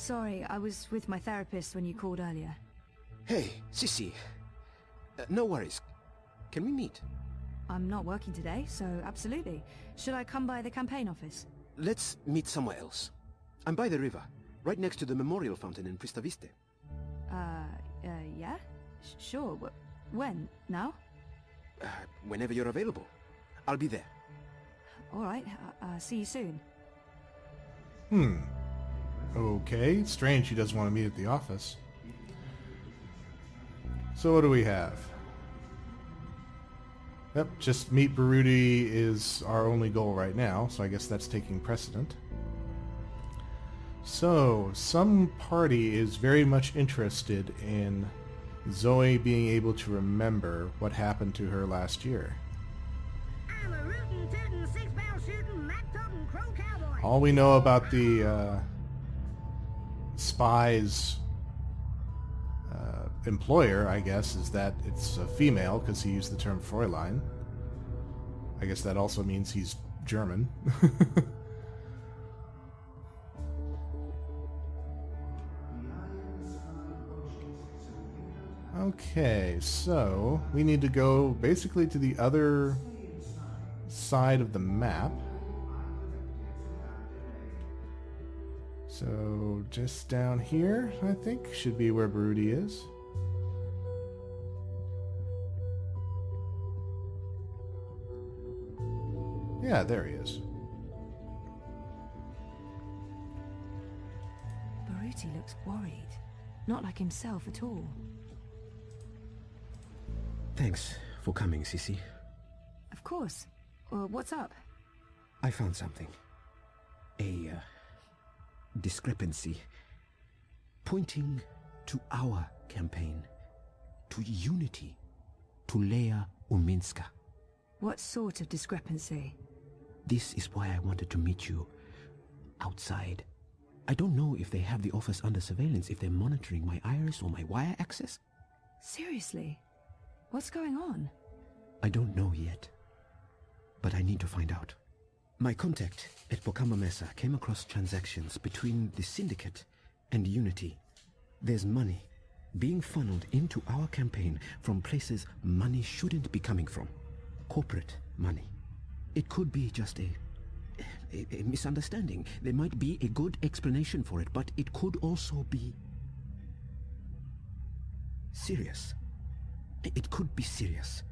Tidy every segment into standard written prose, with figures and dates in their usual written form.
Sorry, I was with my therapist when you called earlier. Hey, Sissy. No worries. Can we meet? I'm not working today, so absolutely. Should I come by the campaign office? Let's meet somewhere else. I'm by the river, right next to the memorial fountain in Pristaviste. Yeah? Sure. When? Now? Whenever you're available. I'll be there. Alright, see you soon. Okay, strange she doesn't want to meet at the office. So what do we have? Yep, just meet Baruti is our only goal right now, so I guess that's taking precedent. So, some party is very much interested in Zoe being able to remember what happened to her last year. I'm a rootin', tootin', six-barrel shootin', mat-totin' crow cowboy. All we know about the spy's employer, I guess, is that it's a female, because he used the term Fräulein. I guess that also means he's German. Okay, so we need to go basically to the other side of the map. So just down here, I think, should be where Baruti is. Yeah, there he is. Baruti looks worried. Not like himself at all. Thanks for coming, Sissy. Of course. What's up? I found something. A discrepancy pointing to our campaign, to unity, to Leia Uminska. What sort of discrepancy? This is why I wanted to meet you outside. I don't know if they have the office under surveillance, if they're monitoring my iris or my wire access. Seriously? What's going on? I don't know yet, but I need to find out. My contact at Bokamba Mesa came across transactions between the Syndicate and Unity. There's money being funneled into our campaign from places money shouldn't be coming from. Corporate money. It could be just a misunderstanding. There might be a good explanation for it, but it could also be serious. It could be serious.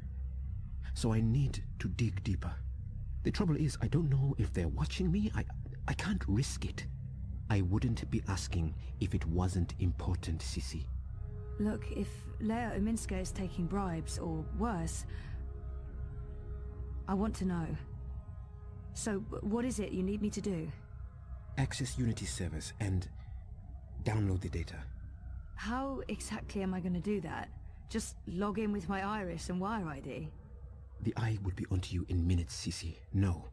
So I need to dig deeper. The trouble is, I don't know if they're watching me. I can't risk it. I wouldn't be asking if it wasn't important, Sissy. Look, if Leia Uminska is taking bribes, or worse, I want to know. So, what is it you need me to do? Access Unity servers and download the data. How exactly am I going to do that? Just log in with my iris and wire ID? The eye would be onto you in minutes, Sissy. No.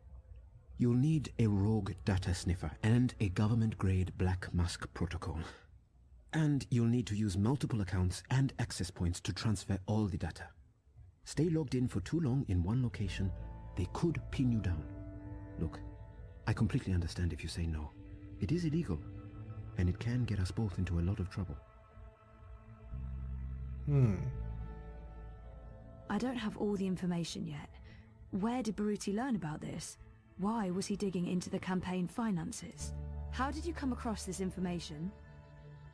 You'll need a rogue data sniffer and a government-grade Black Mask protocol. And you'll need to use multiple accounts and access points to transfer all the data. Stay logged in for too long in one location, they could pin you down. Look, I completely understand if you say no. It is illegal, and it can get us both into a lot of trouble. I don't have all the information yet. Where did Baruti learn about this? Why was he digging into the campaign finances? How did you come across this information?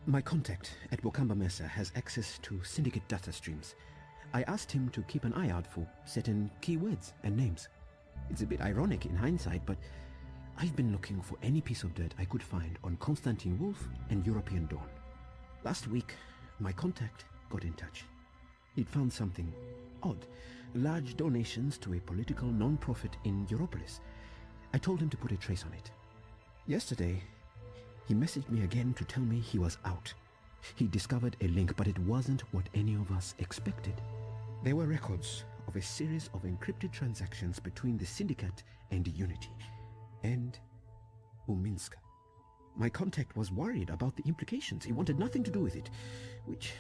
My contact at Bokamba Mesa has access to Syndicate data streams. I asked him to keep an eye out for certain keywords and names. It's a bit ironic in hindsight, but I've been looking for any piece of dirt I could find on Constantine Wolf and European Dawn. Last week, my contact got in touch. He'd found something odd. Large donations to a political non-profit in Europolis. I told him to put a trace on it. Yesterday, he messaged me again to tell me he was out. He discovered a link, but it wasn't what any of us expected. There were records of a series of encrypted transactions between the Syndicate and Unity, and Uminska. My contact was worried about the implications. He wanted nothing to do with it, which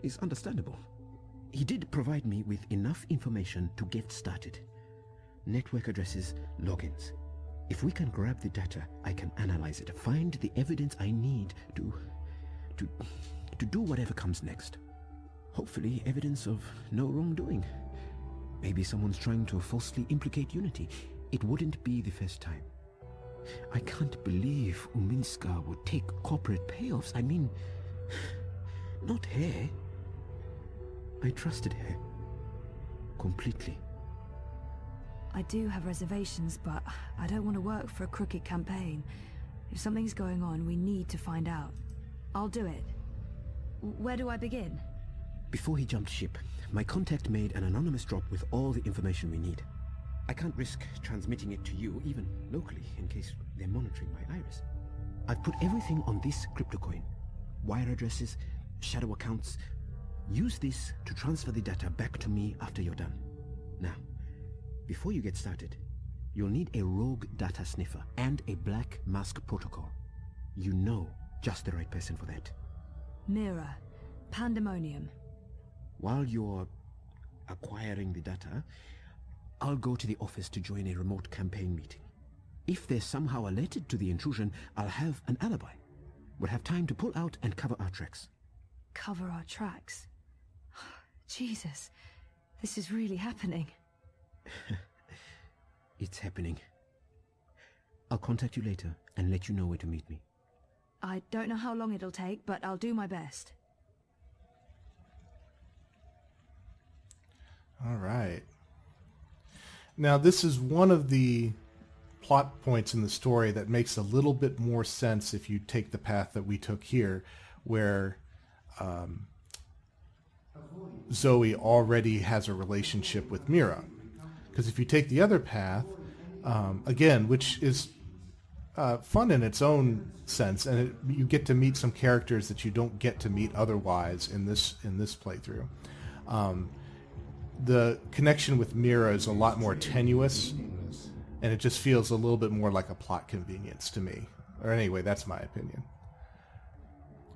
is understandable. He did provide me with enough information to get started. Network addresses, logins. If we can grab the data, I can analyze it, find the evidence I need to do whatever comes next. Hopefully evidence of no wrongdoing. Maybe someone's trying to falsely implicate Unity. It wouldn't be the first time. I can't believe Uminska would take corporate payoffs. I mean, not her. I trusted her. Completely. I do have reservations, but I don't want to work for a crooked campaign. If something's going on, we need to find out. I'll do it. Where do I begin? Before he jumped ship, my contact made an anonymous drop with all the information we need. I can't risk transmitting it to you, even locally, in case they're monitoring my iris. I've put everything on this crypto coin. Wire addresses, shadow accounts. Use this to transfer the data back to me after you're done. Now, before you get started, you'll need a rogue data sniffer and a black mask protocol. You know just the right person for that. Mira. Pandemonium. While you're acquiring the data, I'll go to the office to join a remote campaign meeting. If they're somehow alerted to the intrusion, I'll have an alibi. We'll have time to pull out and cover our tracks. Cover our tracks? Jesus, this is really happening. It's happening. I'll contact you later and let you know where to meet me. I don't know how long it'll take, but I'll do my best. All right. Now, this is one of the plot points in the story that makes a little bit more sense if you take the path that we took here, where Zoe already has a relationship with Mira. Because if you take the other path, again, which is fun in its own sense, and you get to meet some characters that you don't get to meet otherwise in this playthrough. The connection with Mira is a lot more tenuous, and it just feels a little bit more like a plot convenience to me. Or anyway, that's my opinion.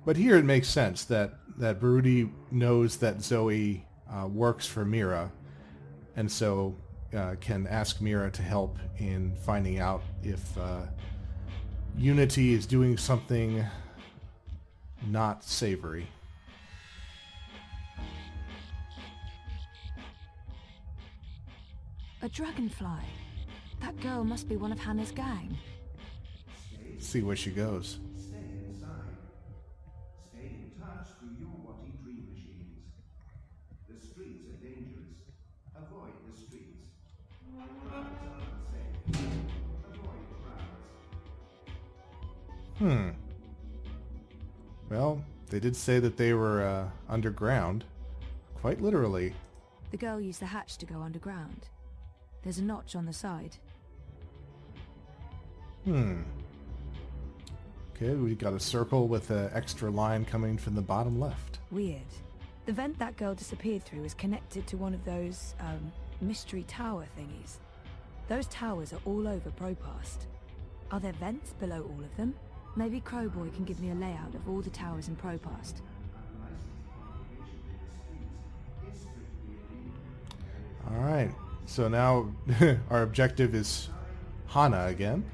But here it makes sense that Baruti knows that Zoe works for Mira, and so can ask Mira to help in finding out if Unity is doing something not savory. A dragonfly. That girl must be one of Hannah's gang. See where she goes. Stay inside. Stay in touch to Europolis dream machines. The streets are dangerous. Avoid the streets. Crowds are unsafe. Avoid crowds. Well, they did say that they were underground. Quite literally. The girl used the hatch to go underground. There's a notch on the side. Okay, we got a circle with an extra line coming from the bottom left. Weird. The vent that girl disappeared through is connected to one of those, mystery tower thingies. Those towers are all over Propast. Are there vents below all of them? Maybe Crowboy can give me a layout of all the towers in Propast. Alright, so now our objective is Hana again.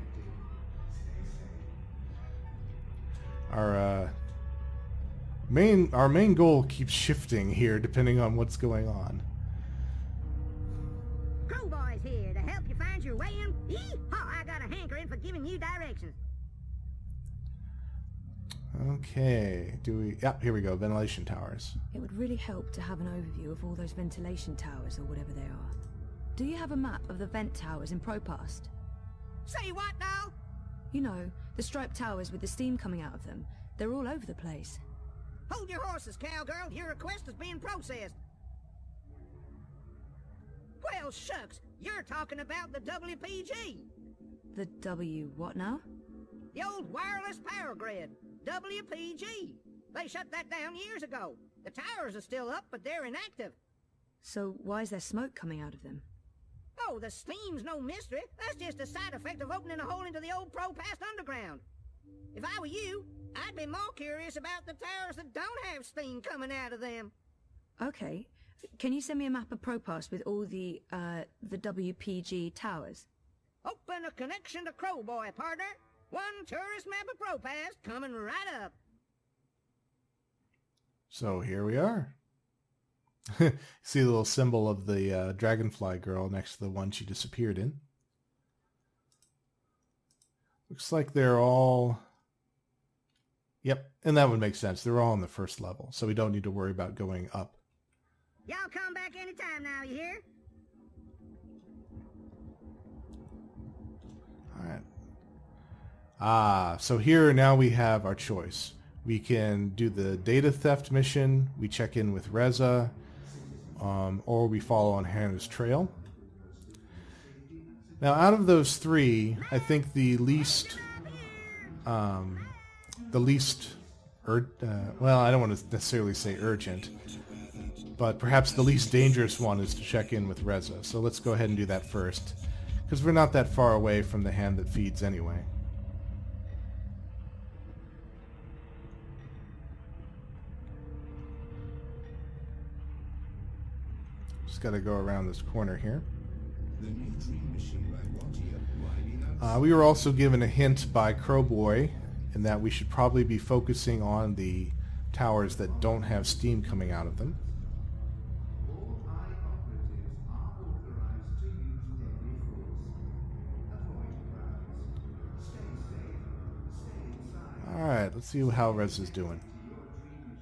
Our main goal keeps shifting here depending on what's going on. Crowboy's here to help you find your way in. Yee-haw, I got a hankering for giving you directions. Okay, Yep, here we go, ventilation towers. It would really help to have an overview of all those ventilation towers or whatever they are. Do you have a map of the vent towers in Propast? Say what now? You know, the striped towers with the steam coming out of them. They're all over the place. Hold your horses, cowgirl. Your request is being processed. Well, shucks. You're talking about the WPG. The W what now? The old wireless power grid. WPG. They shut that down years ago. The towers are still up, but they're inactive. So why is there smoke coming out of them? Oh, the steam's no mystery. That's just a side effect of opening a hole into the old Propast underground. If I were you, I'd be more curious about the towers that don't have steam coming out of them. Okay. Can you send me a map of Propast with all the WPG towers? Open a connection to Crowboy, partner. One tourist map of Propass coming right up. So here we are. See the little symbol of the dragonfly girl next to the one she disappeared in. Looks like they're all... Yep, and that would make sense. They're all on the first level, so we don't need to worry about going up. Y'all come back anytime now, you hear? Alright. So here now we have our choice. We can do the data theft mission, we check in with Reza, or we follow on Hannah's trail. Now out of those three, I think the least... well, I don't want to necessarily say urgent, but perhaps the least dangerous one is to check in with Reza. So let's go ahead and do that first, because we're not that far away from the hand that feeds anyway. Just got to go around this corner here. We were also given a hint by Crowboy in that we should probably be focusing on the towers that don't have steam coming out of them. All high operatives are authorized to use deadly force. Avoid crowds. Stay safe. Stay inside. Alright, let's see how Reza's doing. Your dream machines.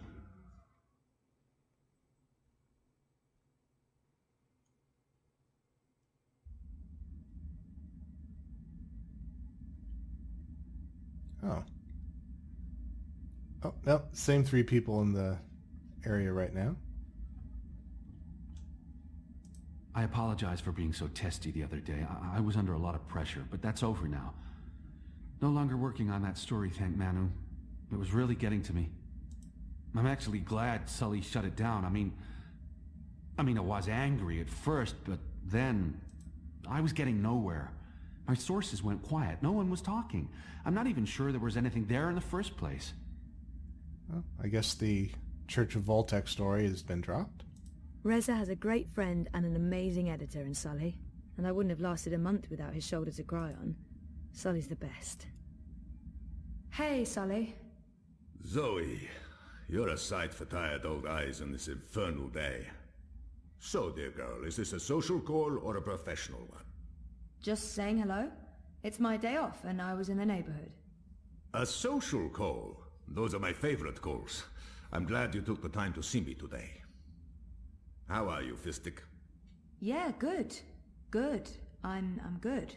Oh. Oh, no, same three people in the area right now. I apologize for being so testy the other day. I was under a lot of pressure, but that's over now. No longer working on that story, thank Manu. It was really getting to me. I'm actually glad Sully shut it down. I mean, I was angry at first, but then I was getting nowhere. My sources went quiet. No one was talking. I'm not even sure there was anything there in the first place. Well, I guess the Church of Voltec story has been dropped. Reza has a great friend and an amazing editor in Sully, and I wouldn't have lasted a month without his shoulder to cry on. Sully's the best. Hey, Sully. Zoe, you're a sight for tired old eyes on this infernal day. So, dear girl, is this a social call or a professional one? Just saying hello. It's my day off, and I was in the neighborhood. A social call? Those are my favorite calls. I'm glad you took the time to see me today. How are you, Fistic? Yeah, good. Good. I'm good.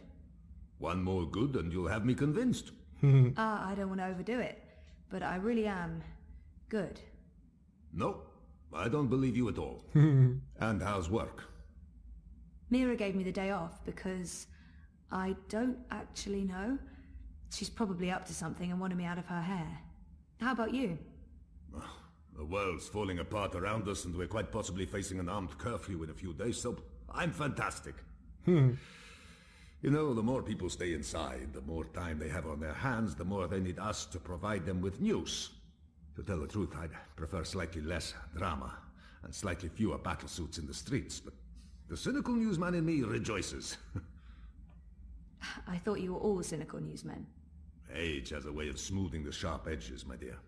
One more good and you'll have me convinced. I don't want to overdo it, but I really am good. No, I don't believe you at all. And how's work? Mira gave me the day off because I don't actually know. She's probably up to something and wanted me out of her hair. How about you? The world's falling apart around us and we're quite possibly facing an armed curfew in a few days, so I'm fantastic. You know, the more people stay inside, the more time they have on their hands, the more they need us to provide them with news. To tell the truth, I'd prefer slightly less drama and slightly fewer battlesuits in the streets, but the cynical newsman in me rejoices. I thought you were all cynical newsmen. Age has a way of smoothing the sharp edges, my dear.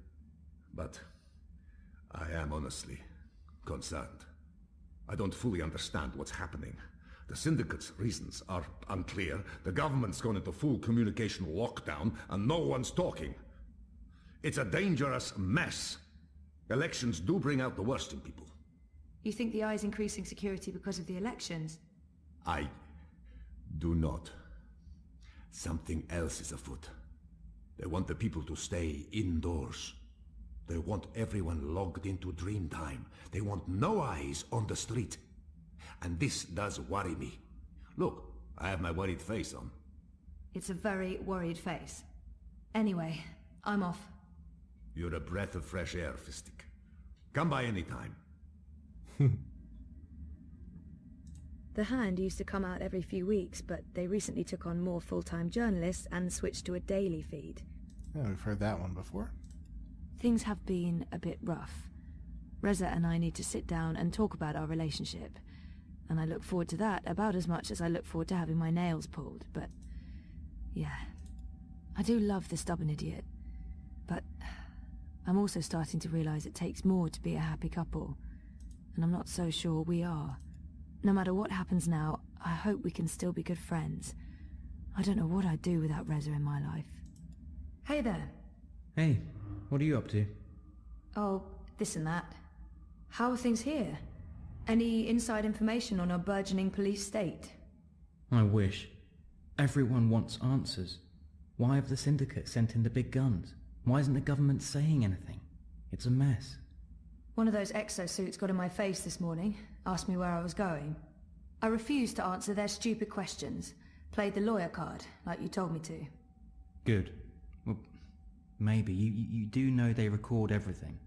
But I am honestly concerned. I don't fully understand what's happening. The Syndicate's reasons are unclear. The government's gone into full communication lockdown, and no one's talking. It's a dangerous mess. Elections do bring out the worst in people. You think the Eye's increasing security because of the elections? I do not. Something else is afoot. They want the people to stay indoors. They want everyone logged into Dreamtime. They want no eyes on the street. And this does worry me. Look, I have my worried face on. It's a very worried face. Anyway, I'm off. You're a breath of fresh air, Fistic. Come by any time. The Hand used to come out every few weeks, but they recently took on more full-time journalists and switched to a daily feed. Yeah, we've heard that one before. Things have been a bit rough. Reza and I need to sit down and talk about our relationship. And I look forward to that about as much as I look forward to having my nails pulled, but Yeah. I do love the stubborn idiot. But I'm also starting to realize it takes more to be a happy couple. And I'm not so sure we are. No matter what happens now, I hope we can still be good friends. I don't know what I'd do without Reza in my life. Hey there. Hey, what are you up to? Oh, this and that. How are things here? Any inside information on our burgeoning police state? I wish. Everyone wants answers. Why have the Syndicate sent in the big guns? Why isn't the government saying anything? It's a mess. One of those exosuits got in my face this morning, asked me where I was going. I refused to answer their stupid questions. Played the lawyer card, like you told me to. Good. Well, maybe. You do know they record everything.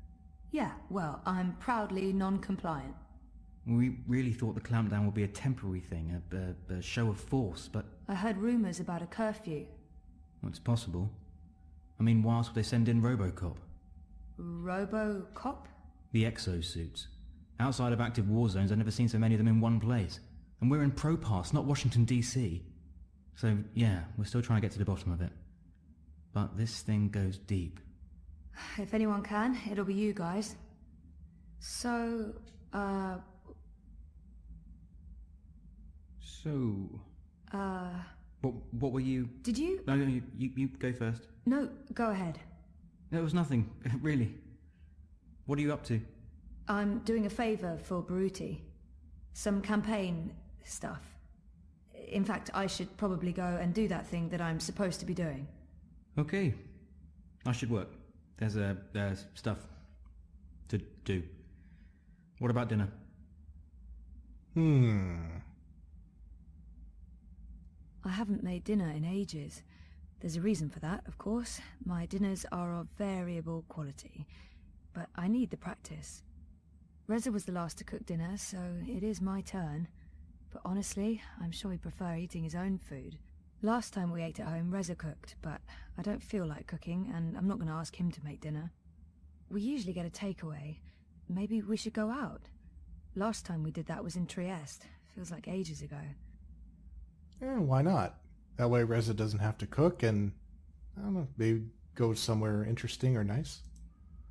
Yeah, well, I'm proudly non-compliant. We really thought the clampdown would be a temporary thing, a show of force, but... I heard rumors about a curfew. Well, it's possible. I mean, why else would they send in Robocop? Robocop? The exosuits. Outside of active war zones, I've never seen so many of them in one place. And we're in Propass, not Washington, D.C. So, yeah, we're still trying to get to the bottom of it. But this thing goes deep. If anyone can, it'll be you guys. So, What were you... Did you... No, you go first. No, go ahead. It was nothing, really. What are you up to? I'm doing a favor for Baruti. Some campaign stuff. In fact, I should probably go and do that thing that I'm supposed to be doing. Okay. I should work. There's stuff to do. What about dinner? I haven't made dinner in ages. There's a reason for that, of course. My dinners are of variable quality. But I need the practice. Reza was the last to cook dinner, so it is my turn. But honestly, I'm sure he'd prefer eating his own food. Last time we ate at home, Reza cooked, but I don't feel like cooking, and I'm not going to ask him to make dinner. We usually get a takeaway. Maybe we should go out. Last time we did that was in Trieste. Feels like ages ago. Yeah, why not? That way Reza doesn't have to cook and, I don't know, maybe go somewhere interesting or nice.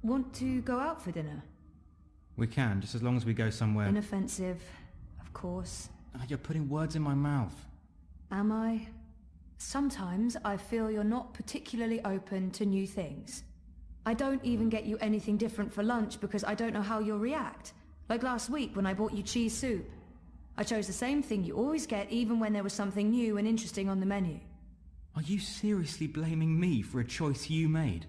Want to go out for dinner? We can, just as long as we go somewhere... Inoffensive, of course. You're putting words in my mouth. Am I? Sometimes I feel you're not particularly open to new things. I don't even get you anything different for lunch because I don't know how you'll react. Like last week when I bought you cheese soup. I chose the same thing you always get even when there was something new and interesting on the menu. Are you seriously blaming me for a choice you made?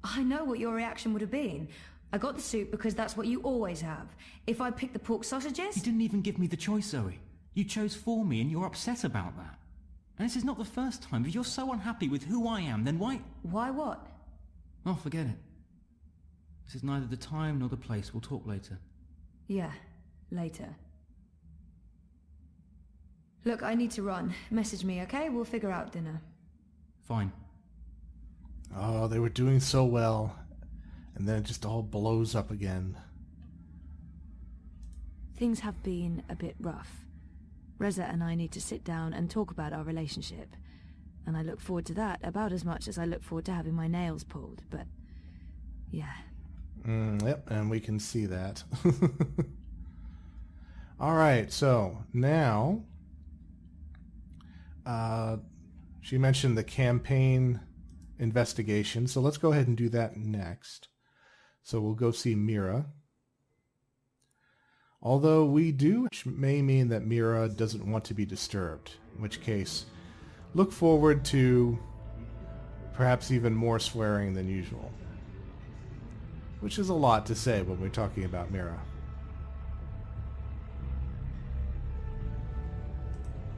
I know what your reaction would have been. I got the soup because that's what you always have. If I picked the pork sausages... You didn't even give me the choice, Zoe. You chose for me and you're upset about that. And this is not the first time. If you're so unhappy with who I am, then why... Why what? Oh, forget it. This is neither the time nor the place. We'll talk later. Yeah, later. Look, I need to run. Message me, okay? We'll figure out dinner. Fine. Oh, they were doing so well. And then it just all blows up again. Things have been a bit rough. Reza and I need to sit down and talk about our relationship. And I look forward to that about as much as I look forward to having my nails pulled, but... yeah. Yep, and we can see that. Alright, so now... she mentioned the campaign investigation, so let's go ahead and do that next. So we'll go see Mira. Although we do, which may mean that Mira doesn't want to be disturbed, in which case, look forward to perhaps even more swearing than usual. Which is a lot to say when we're talking about Mira.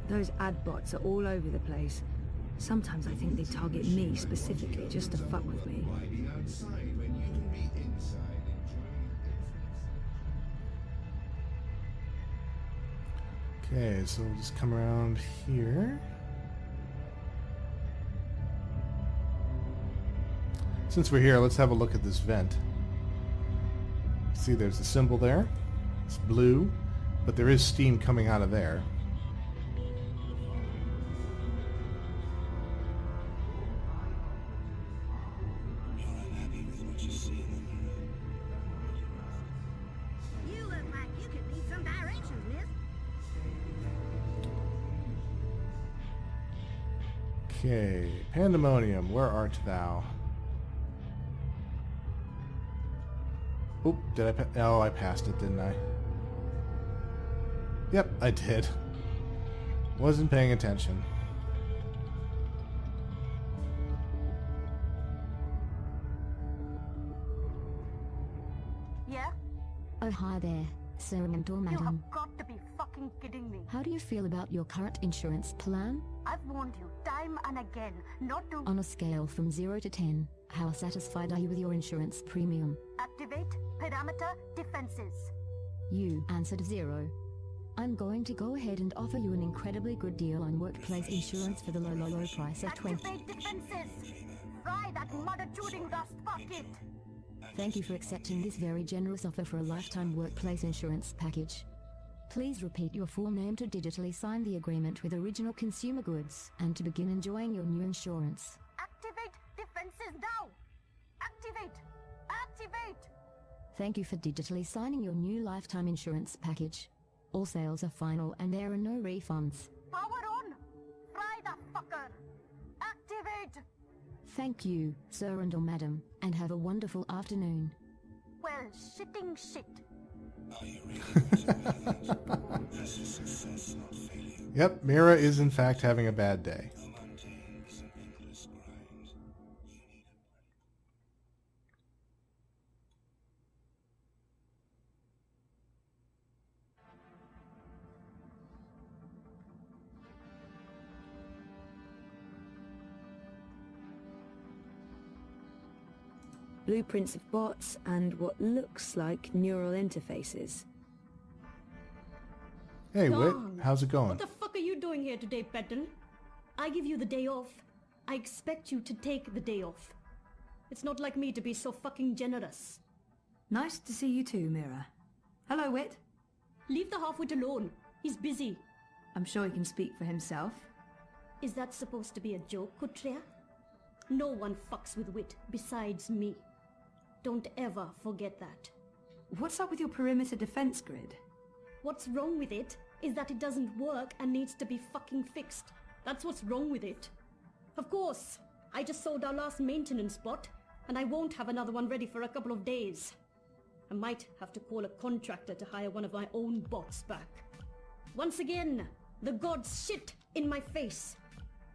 Those ad bots are all over the place. Sometimes I think they target me specifically just to fuck with me. Okay, so we'll just come around here. Since we're here, let's have a look at this vent. See, there's a symbol there. It's blue, but there is steam coming out of there. You look like you could need some directions, miss. Okay, Pandemonium, where art thou? Oop, did I oh, I passed it, didn't I? Yep, I did. Wasn't paying attention. Yeah? Oh, hi there, sir and or You madam. have got to be fucking kidding me. How do you feel about your current insurance plan? I've warned you time and again not to On a scale from 0 to 10, how satisfied are you with your insurance premium? activate parameter defenses. You answered 0. I'm going to go ahead and offer you an incredibly good deal on workplace insurance for the low price of 20. Activate defenses. Fry that mother-chewing rust bucket. Thank you for accepting this very generous offer for a lifetime workplace insurance package. Please repeat your full name to digitally sign the agreement with Original Consumer Goods and to begin enjoying your new insurance. Activate defenses now. Activate. Activate. Thank you for digitally signing your new lifetime insurance package. All sales are final and there are no refunds. Power on. Fry the fucker. Activate. Thank you, sir and or madam, and have a wonderful afternoon. Well, shitting shit. Yep, Mira is in fact having a bad day. Blueprints of bots and what looks like neural interfaces. Hey, Wit, Gone. how's it going? What the fuck are you doing here today, Petal? I give you the day off. I expect you to take the day off. It's not like me to be so fucking generous. Nice to see you too, Mira. Hello, Wit. Leave the half-wit alone. He's busy. I'm sure he can speak for himself. Is that supposed to be a joke, Kutria? No one fucks with wit besides me. Don't ever forget that. What's up with your perimeter defense grid? What's wrong with it is that it doesn't work and needs to be fucking fixed. That's what's wrong with it. Of course, I just sold our last maintenance bot, and I won't have another one ready for a couple of days. I might have to call a contractor to hire one of my own bots back. Once again, the gods shit in my face.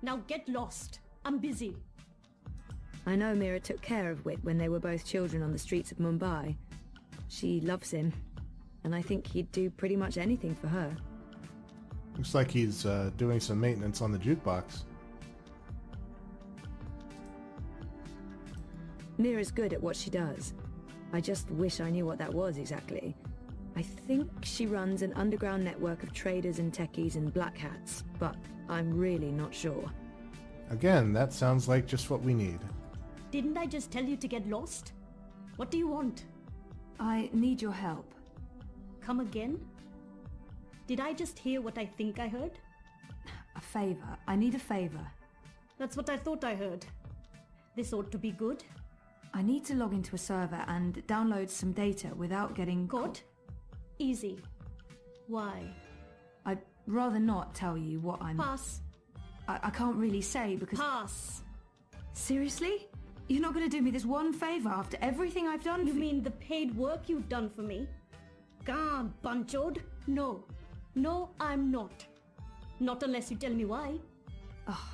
Now get lost. I'm busy. I know Mira took care of Wit when they were both children on the streets of Mumbai. She loves him, and I think he'd do pretty much anything for her. Looks like he's doing some maintenance on the jukebox. Mira's good at what she does. I just wish I knew what that was exactly. I think she runs an underground network of traders and techies in black hats, but I'm really not sure. Again, that sounds like just what we need. Didn't I just tell you to get lost? What do you want? I need your help. Come again? Did I just hear what I think I heard? A favor. I need a favor. That's what I thought I heard. This ought to be good. I need to log into a server and download some data without getting Caught? Easy. Why? I'd rather not tell you what I'm... Pass. I can't really say because... Pass. Seriously? You're not going to do me this one favor after everything I've done You for mean the paid work you've done for me? Gone, bunchod. No. No, I'm not. Not unless you tell me why. Oh,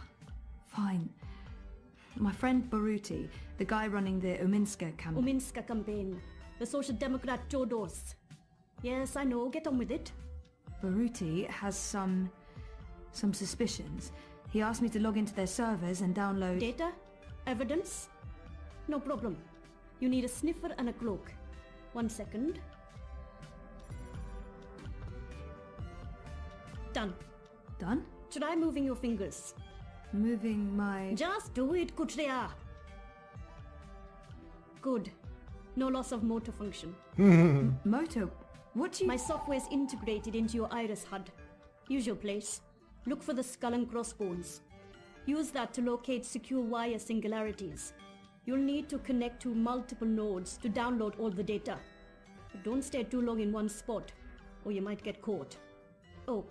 fine. My friend Baruti, the guy running the Uminska campaign... Uminska campaign. The Social Democrat Chodos. Yes, I know. Get on with it. Baruti has some suspicions. He asked me to log into their servers and download... Data? Evidence? No problem. You need a sniffer and a cloak. 1 second. Done. Done? Try moving your fingers. Moving my... Just do it, Kutria. Good. No loss of motor function. Moto... What do you... My software is integrated into your iris HUD. Use your place. Look for the skull and crossbones. Use that to locate secure wire singularities. You'll need to connect to multiple nodes to download all the data. But don't stay too long in one spot, or you might get caught. Oh,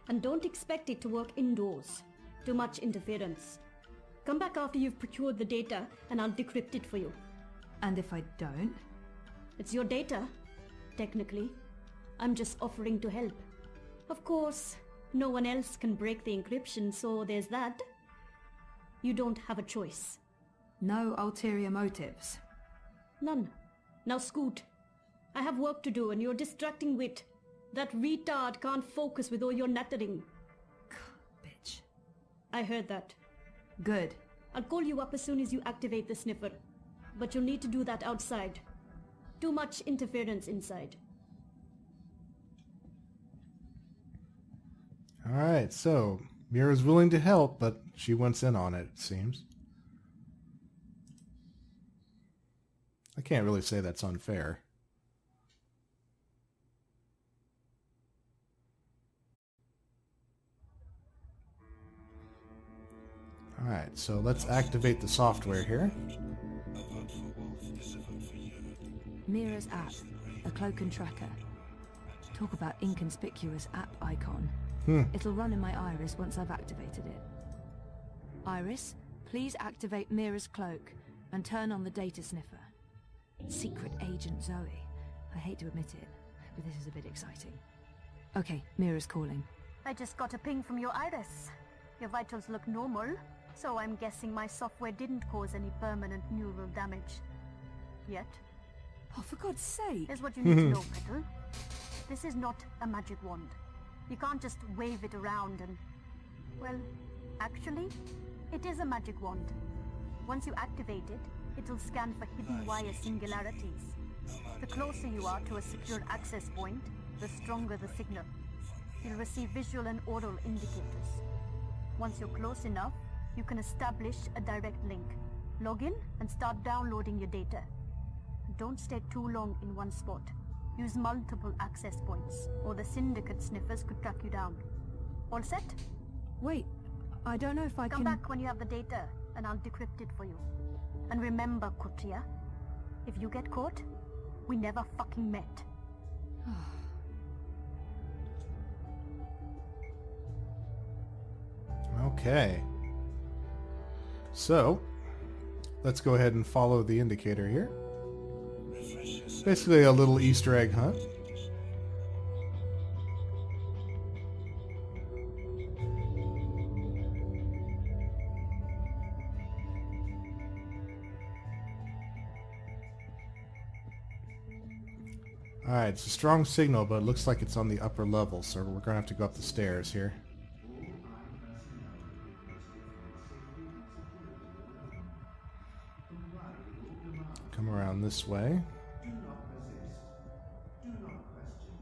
and don't expect it to work indoors. Too much interference. Come back after you've procured the data, and I'll decrypt it for you. And if I don't? It's your data, technically. I'm just offering to help. Of course, no one else can break the encryption, so there's that. You don't have a choice. No ulterior motives? None. Now scoot. I have work to do and you're distracting wit. That retard can't focus with all your nattering. Bitch. I heard that. Good. I'll call you up as soon as you activate the sniffer. But you'll need to do that outside. Too much interference inside. Alright, so Mira's willing to help, but she wants in on it, it seems. I can't really say that's unfair. Alright, so let's activate the software here. Mira's app, a cloak and tracker. Talk about inconspicuous app icon. It'll run in my iris once I've activated it. Iris, please activate Mira's cloak and turn on the data sniffer. Secret Agent Zoe. I hate to admit it, but this is a bit exciting. Okay, Mira's calling. I just got a ping from your iris. Your vitals look normal, so I'm guessing my software didn't cause any permanent neural damage. Yet. Oh, for God's sake! Here's what you need to know, Petal. This is not a magic wand. You can't just wave it around and... Well, actually, it is a magic wand. Once you activate it, it'll scan for hidden wire singularities. The closer you are to a secured access point, the stronger the signal. You'll receive visual and oral indicators. Once you're close enough, you can establish a direct link. Log in and start downloading your data. Don't stay too long in one spot. Use multiple access points, or the syndicate sniffers could track you down. All set? Wait, I don't know if I can... Come back when you have the data, and I'll decrypt it for you. And remember, Kutria, if you get caught, we never fucking met. Okay. So, let's go ahead and follow the indicator here. Basically a little Easter egg hunt. Alright, it's a strong signal, but it looks like it's on the upper level, so we're going to have to go up the stairs here. Come around this way. Do not resist. Do not question.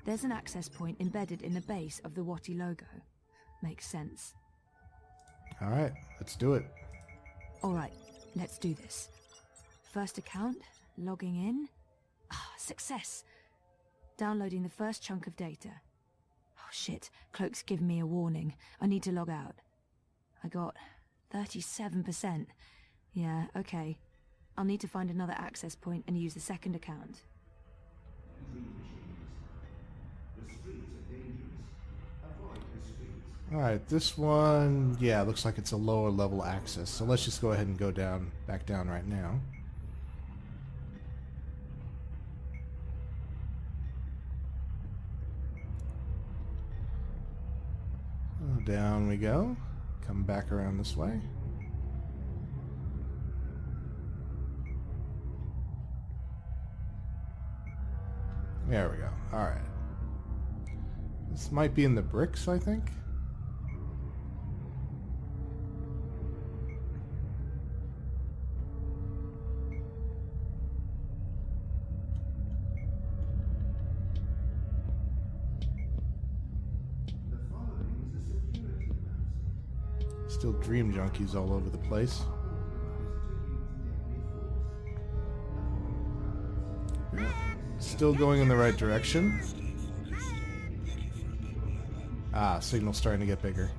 There's an access point embedded in the base of the Watty logo. Makes sense. Alright, let's do it. Alright, let's do this. First account, logging in. Success! Downloading the first chunk of data. Oh shit, Cloak's given me a warning. I need to log out. I got 37%. Yeah, okay. I'll need to find another access point and use the second account. The streets are dangerous. Avoid the streets. Alright, this one, yeah, looks like it's a lower level access, so let's just go ahead and go down, back down right now. Oh, down we go. Come back around this way. There we go. Alright. This might be in the bricks, I think. The following is a security announcement. Still dream junkies all over the place. To use deadly force. Still going in the right direction. Ah, signal's starting to get bigger.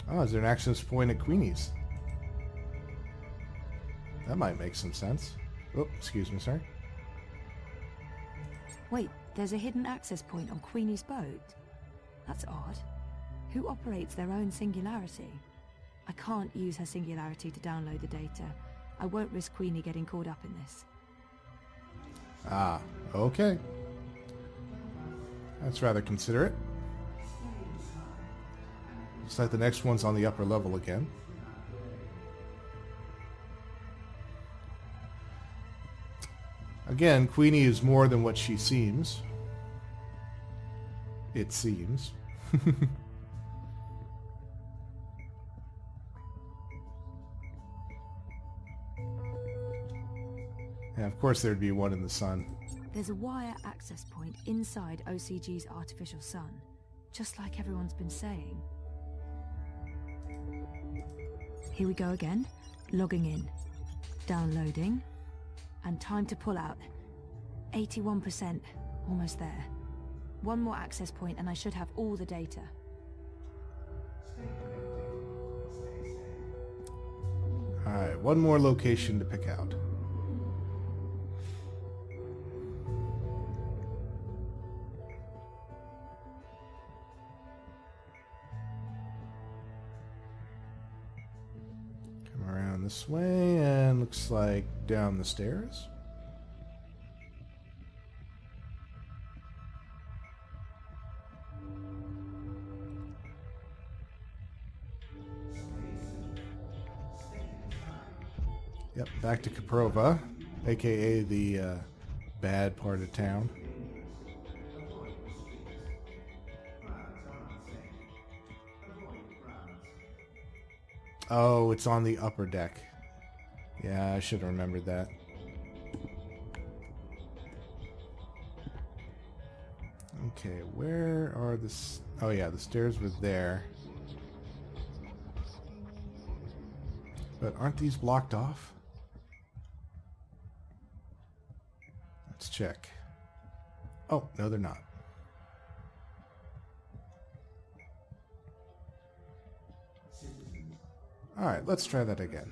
Oh, is there an access point at Queenie's? That might make some sense. Oh, excuse me, sir. Wait, there's a hidden access point on Queenie's boat? That's odd. Who operates their own singularity? I can't use her singularity to download the data. I won't risk Queenie getting caught up in this. Ah, okay. That's rather considerate. Looks like the next one's on the upper level again. Again, Queenie is more than what she seems. It seems. And of course there'd be one in the sun. There's a wire access point inside OCG's artificial sun, just like everyone's been saying. Here we go again. Logging in. Downloading. And time to pull out. 81%. Almost there. One more access point and I should have all the data. Alright, one more location to pick out. Come around this way and looks like down the stairs. Yep, back to Kaprova, aka the bad part of town. Oh, it's on the upper deck. Yeah, I should have remembered that. Okay, where are the... Oh yeah, the stairs were there. But aren't these blocked off? Let's check. Oh, no they're not. Alright, let's try that again.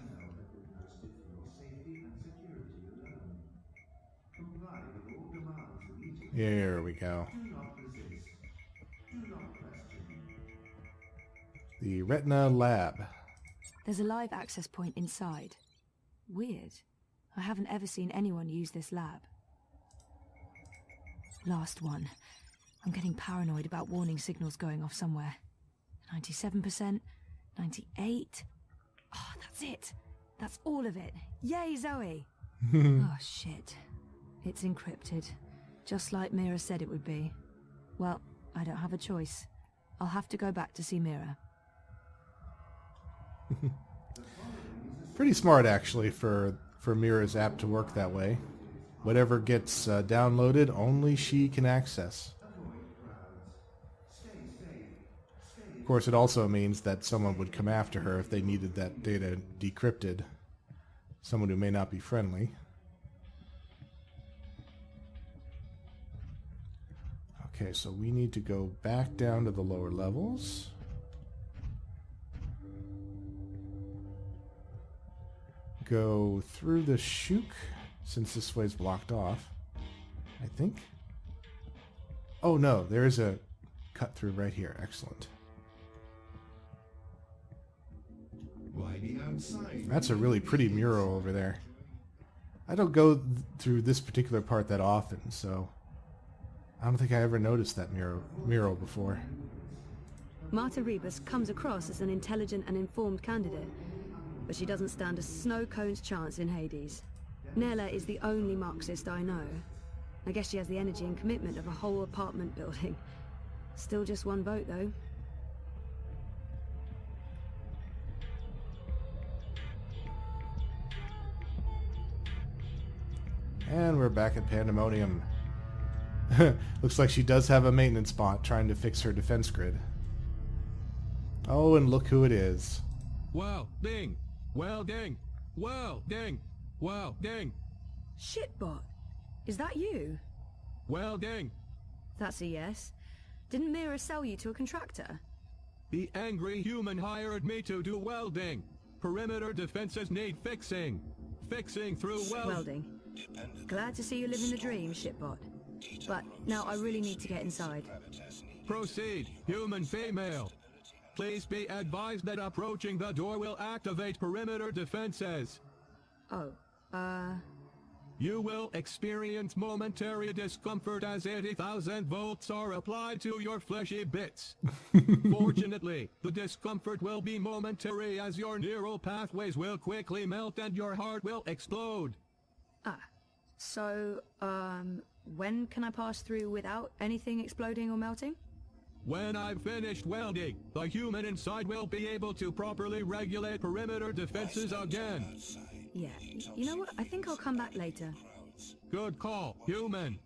Here we go. The Retina Lab. There's a live access point inside. Weird. I haven't ever seen anyone use this lab. Last one. I'm getting paranoid about warning signals going off somewhere. 97%, 98. Oh, that's it. That's all of it. Yay, Zoe! Oh, shit. It's encrypted. Just like Mira said it would be. Well, I don't have a choice. I'll have to go back to see Mira. Pretty smart, actually, for Mira's app to work that way. Whatever gets downloaded, only she can access. Of course, it also means that someone would come after her if they needed that data decrypted. Someone who may not be friendly. Okay, so we need to go back down to the lower levels. Go through the Shuk, since this way's blocked off, I think. Oh no, there is a cut through right here. Excellent. That's a really pretty mural over there. I don't go through this particular part that often, so I don't think I ever noticed that mural before. Marta Rebus comes across as an intelligent and informed candidate, but she doesn't stand a snow cone's chance in Hades. Nella is the only Marxist I know. I guess she has the energy and commitment of a whole apartment building. Still just one vote, though. And we're back at Pandemonium. Looks like she does have a maintenance bot trying to fix her defense grid. Oh, and look who it is. Well, ding. Well, ding. Welding! Welding! Shitbot, is that you? Welding! That's a yes. Didn't Mira sell you to a contractor? The angry human hired me to do welding. Perimeter defenses need fixing. Fixing through welding. Glad to see you living the dream, shitbot. But now I really need to get inside. Proceed, human female. Please be advised that approaching the door will activate perimeter defenses. Oh, You will experience momentary discomfort as 80,000 volts are applied to your fleshy bits. Fortunately, the discomfort will be momentary as your neural pathways will quickly melt and your heart will explode. So, when can I pass through without anything exploding or melting? When I've finished welding, the human inside will be able to properly regulate perimeter defenses again. Yeah, you know what? I think I'll come back later. Good call, human.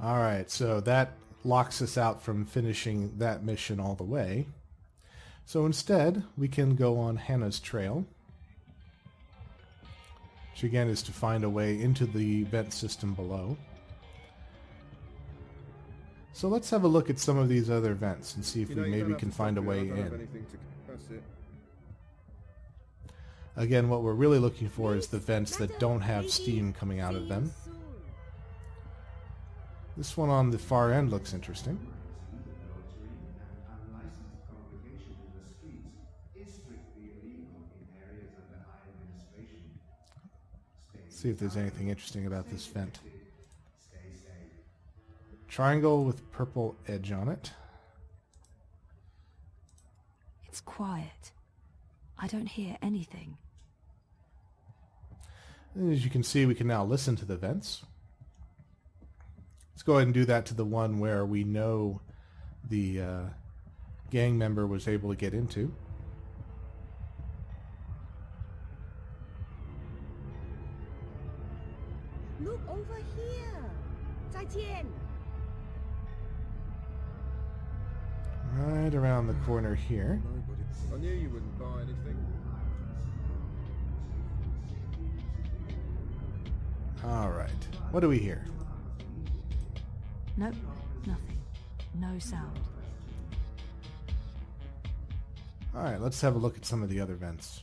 Alright, so that locks us out from finishing that mission all the way. So instead, we can go on Hannah's trail, which again is to find a way into the vent system below. So let's have a look at some of these other vents and see if we maybe can find a way in. Again, what we're really looking for is the vents that don't have steam coming out of them. This one on the far end looks interesting. Let's see if there's anything interesting about this vent. Triangle with purple edge on it. It's quiet. I don't hear anything. And as you can see, we can now listen to the vents. Let's go ahead and do that to the one where we know the gang member was able to get into. Look over here! 再见! Right around the corner here. I knew you wouldn't buy anything. Alright, what do we hear? Nope, nothing. No sound. Alright, let's have a look at some of the other vents.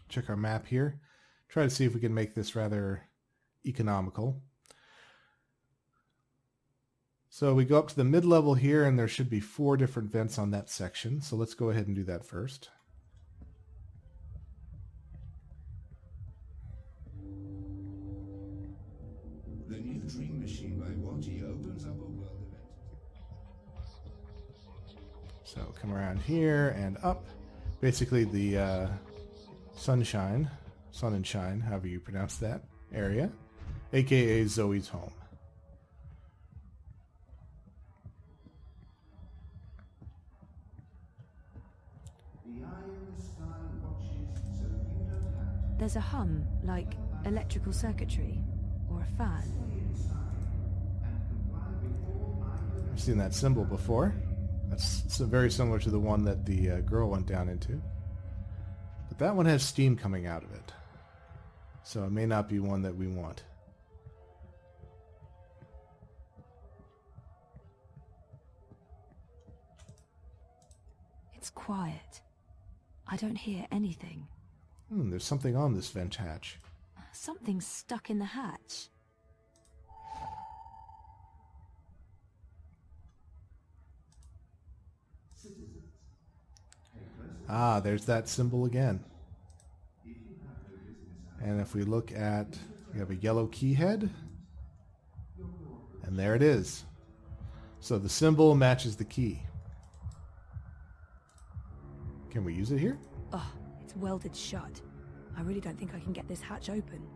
Check our map here. Try to see if we can make this rather economical. So we go up to the mid-level here, and there should be 4 different vents on that section. So let's go ahead and do that first. The new Dream Machine by Watty opens up a world event. So come around here and up. Basically the sun and shine, however you pronounce that area, aka Zoe's home. There's a hum, like electrical circuitry, or a fan. I've seen that symbol before. That's very similar to the one that the girl went down into. But that one has steam coming out of it. So it may not be one that we want. It's quiet. I don't hear anything. There's something on this vent hatch. Something's stuck in the hatch. Ah, there's that symbol again. And if we look at, we have a yellow key head. And there it is. So the symbol matches the key. Can we use it here? Oh, it's welded shut. I really don't think I can get this hatch open.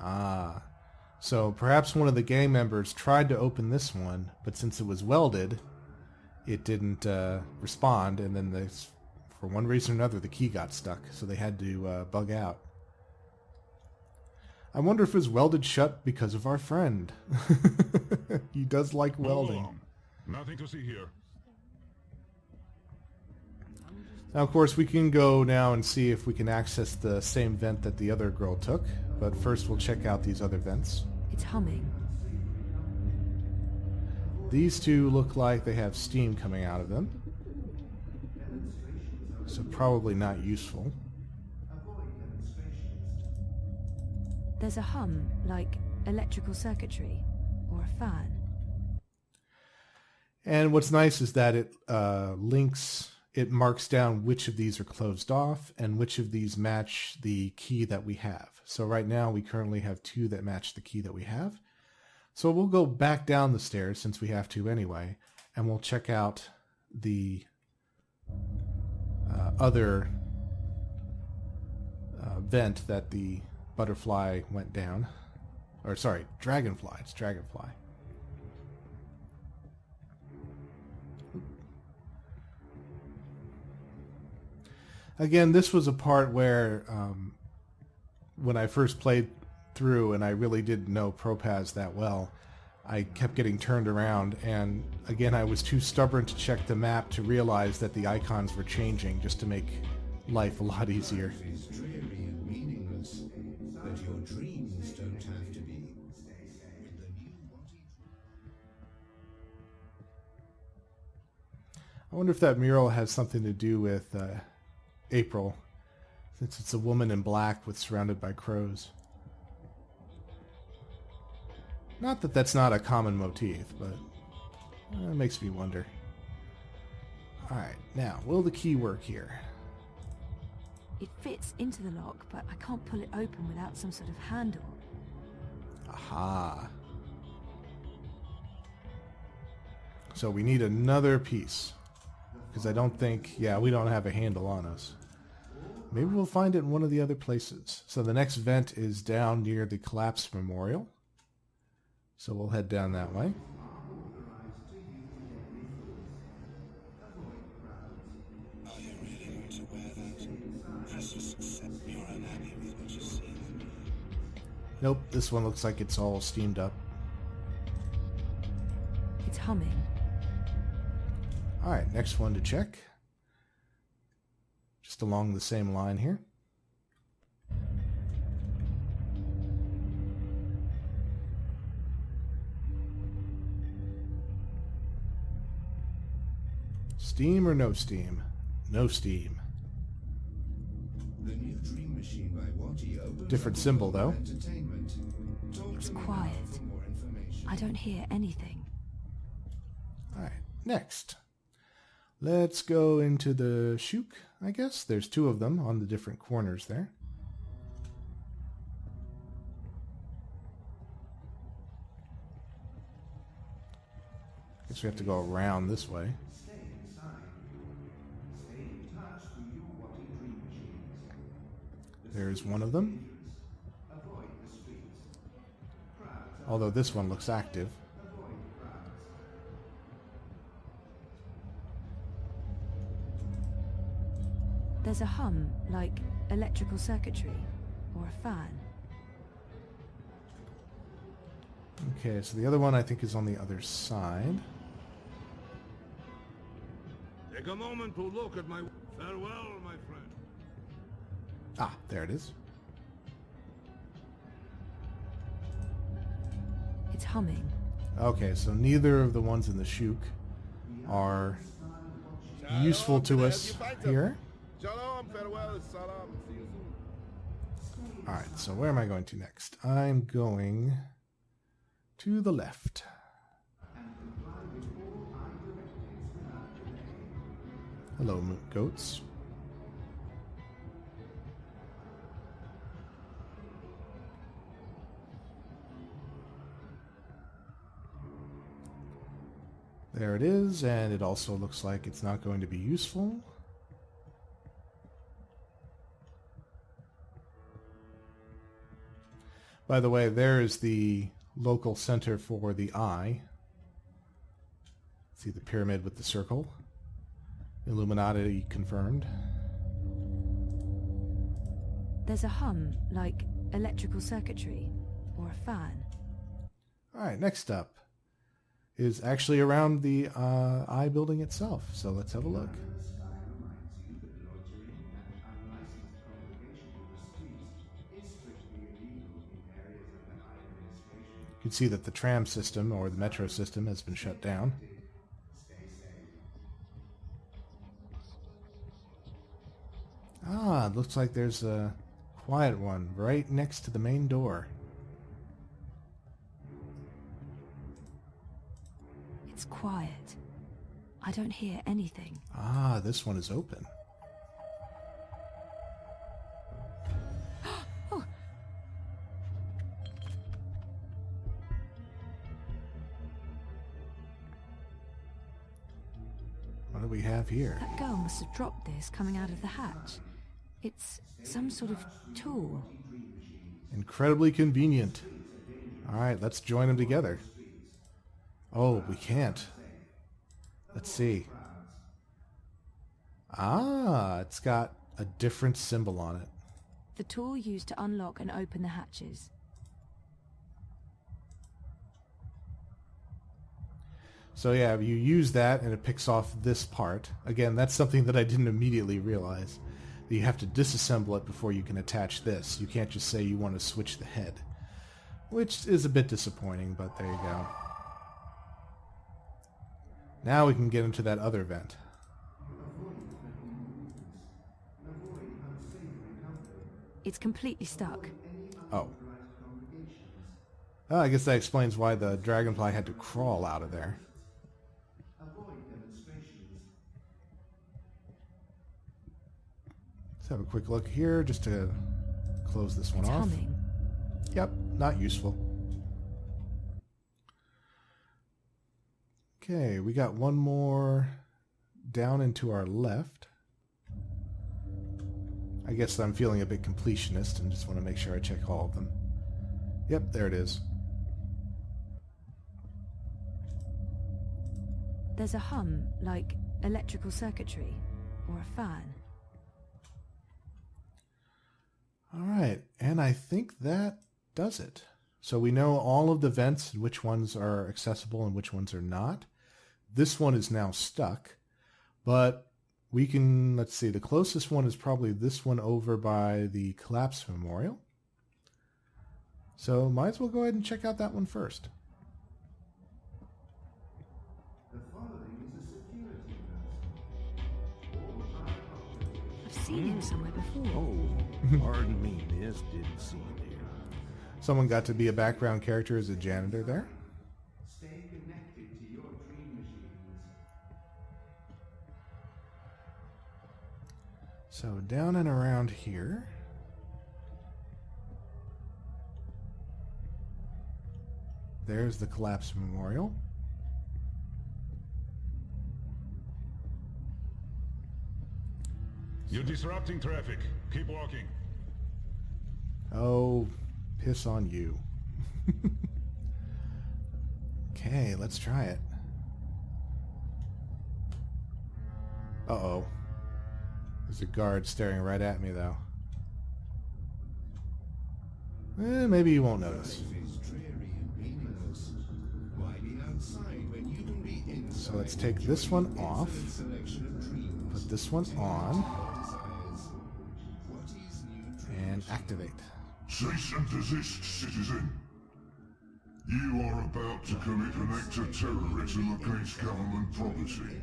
Ah. So perhaps one of the gang members tried to open this one, but since it was welded, it didn't respond, and then for one reason or another, the key got stuck, so they had to bug out. I wonder if it was welded shut because of our friend. He does like welding. Nothing to see here. Now, of course, we can go now and see if we can access the same vent that the other girl took. But first, we'll check out these other vents. It's humming. These two look like they have steam coming out of them. So probably not useful. There's a hum, like electrical circuitry or a fan. And what's nice is that it it marks down which of these are closed off and which of these match the key that we have. So right now we currently have 2 that match the key that we have. So we'll go back down the stairs since we have to anyway, and we'll check out the other vent that the butterfly went down. Or sorry, dragonfly. It's dragonfly. Again, this was a part where when I first played through and I really didn't know ProPaz that well, I kept getting turned around, and again I was too stubborn to check the map to realize that the icons were changing just to make life a lot easier. Is dreary and meaningless, but your dreams don't have to be. I wonder if that mural has something to do with April, since it's a woman in black with surrounded by crows. Not that that's not a common motif, but it makes me wonder. Alright, now, will the key work here? It fits into the lock, but I can't pull it open without some sort of handle. Aha. So we need another piece. Because I don't think, yeah, we don't have a handle on us. Maybe we'll find it in one of the other places. So the next vent is down near the collapsed memorial. So we'll head down that way. Are you really going to wear that? Just accept you're unhappy with what you see. Nope, this one looks like it's all steamed up. It's humming. Alright, next one to check. Just along the same line here. Steam or no steam? No steam. The new dream machine by Watty opens Different up symbol, global though. entertainment. Talk It's to me quiet. now for more information. I don't hear anything. Alright, next. Let's go into the Shook, I guess. There's 2 of them on the different corners there. Guess we have to go around this way. There's one of them. Although this one looks active. There's a hum, like electrical circuitry or a fan. Okay, so the other one I think is on the other side. Take a moment to look at my farewell, my friend. Ah, there it is. It's humming. Okay, so neither of the ones in the Shook are useful to us here. Shalom, farewell, salam. See you soon. Alright, so where am I going to next? I'm going to the left. Hello, goats. There it is, and it also looks like it's not going to be useful. By the way, there is the local center for the eye. See the pyramid with the circle. Illuminati confirmed. There's a hum, like electrical circuitry or a fan. Alright, next up is actually around the eye building itself. So let's have a look. can see that the tram system, or the metro system, has been shut down. Ah, it looks like there's a quiet one right next to the main door. It's quiet. I don't hear anything. Ah, this one is open. Oh. What do we have here? That girl must have dropped this coming out of the hatch. It's some sort of tool. Incredibly convenient. Alright, let's join them together. Oh, we can't. Let's see. Ah, it's got a different symbol on it. The tool used to unlock and open the hatches. So yeah, you use that and it picks off this part. Again, that's something that I didn't immediately realize. You have to disassemble it before you can attach this. You can't just say you want to switch the head. Which is a bit disappointing, but there you go. Now we can get into that other vent. It's completely stuck. Oh. Oh, I guess that explains why the dragonfly had to crawl out of there. Let's have a quick look here just to close this one off. Humming. Yep, not useful. Okay, we got one more down and to our left. I guess I'm feeling a bit completionist and just want to make sure I check all of them. Yep, there it is. There's a hum, like electrical circuitry, or a fan. Alright, and I think that does it. So we know all of the vents and which ones are accessible and which ones are not. This one is now stuck, but we can, let's see, the closest one is probably this one over by the Collapse Memorial. So might as well go ahead and check out that one first. I've seen him somewhere before. Oh, pardon me, miss, didn't see you there. Someone got to be a background character as a janitor there. Stay connected to your dream machines. So down and around here. There's the Collapse Memorial. You're disrupting traffic. Keep walking. Oh, piss on you. Okay, let's try it. Uh-oh. There's a guard staring right at me, though. Maybe you won't notice. So let's take this one off. Put this one on. And activate. Cease and desist, citizen. You are about to commit an act of terrorism against government property.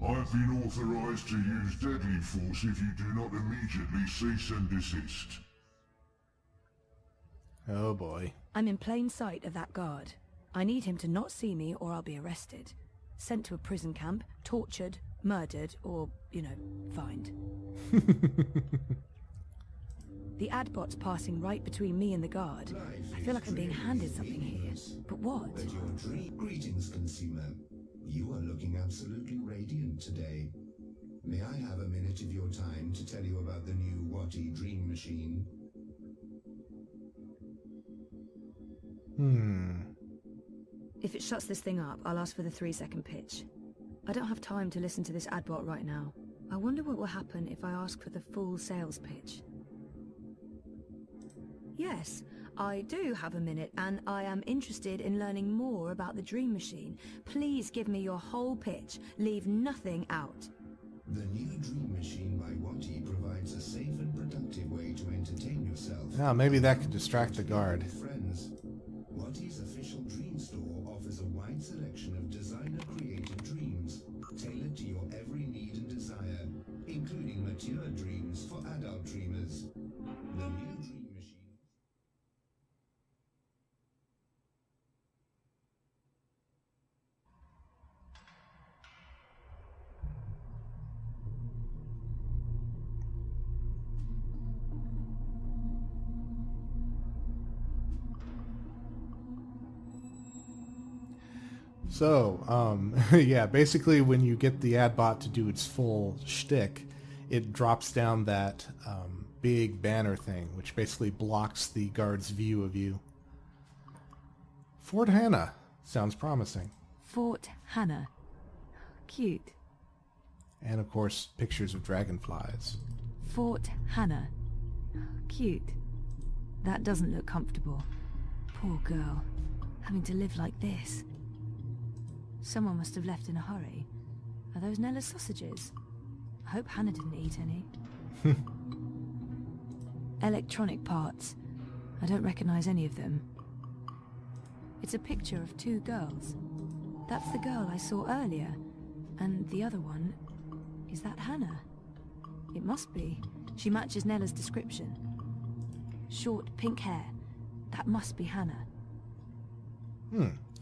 I have been authorized to use deadly force if you do not immediately cease and desist. Oh boy. I'm in plain sight of that guard. I need him to not see me or I'll be arrested. Sent to a prison camp, tortured, murdered, or, you know, fined. The adbot's passing right between me and the guard. I feel like I'm being handed something here. But what? But your dream. Greetings, consumer. You are looking absolutely radiant today. May I have a minute of your time to tell you about the new Watty Dream Machine? If it shuts this thing up, I'll ask for the 3-second pitch. I don't have time to listen to this adbot right now. I wonder what will happen if I ask for the full sales pitch. Yes, I do have a minute, and I am interested in learning more about the Dream Machine. Please give me your whole pitch. Leave nothing out. The new Dream Machine by Watty provides a safe and productive way to entertain yourself. Now, maybe that could distract the guard. Friends. So, yeah, basically when you get the ad bot to do its full shtick, it drops down that big banner thing, which basically blocks the guard's view of you. Fort Hannah. Sounds promising. Fort Hannah. Cute. And, of course, pictures of dragonflies. Fort Hannah. Cute. That doesn't look comfortable. Poor girl. Having to live like this. Someone must have left in a hurry. Are those Nella's sausages? I hope Hannah didn't eat any. Electronic parts. I don't recognize any of them. It's a picture of two girls. That's the girl I saw earlier. And the other one... Is that Hannah? It must be. She matches Nella's description. Short pink hair. That must be Hannah.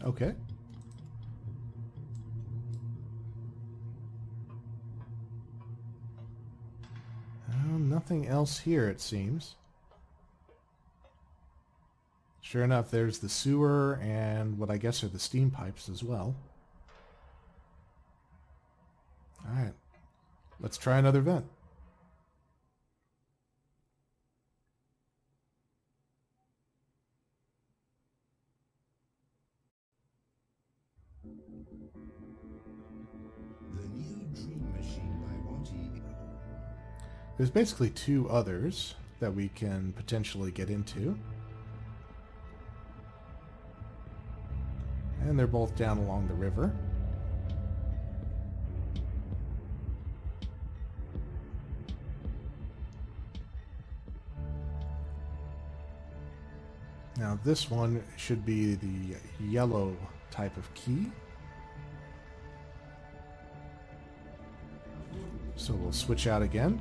Okay. Nothing else here, it seems. Sure enough, there's the sewer and what I guess are the steam pipes as well. Alright. Let's try another vent. The new Dream Machine by Wanty. There's basically two others that we can potentially get into. And they're both down along the river. Now this one should be the yellow type of key. So we'll switch out again.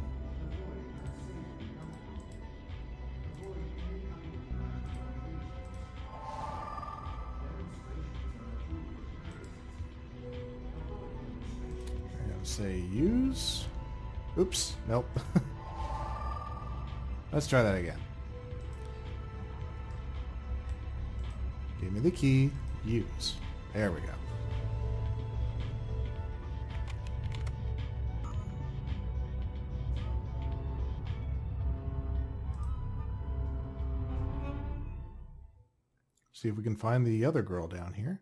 And say use. Oops, nope. Let's try that again. Give me the key. Use. There we go. See if we can find the other girl down here.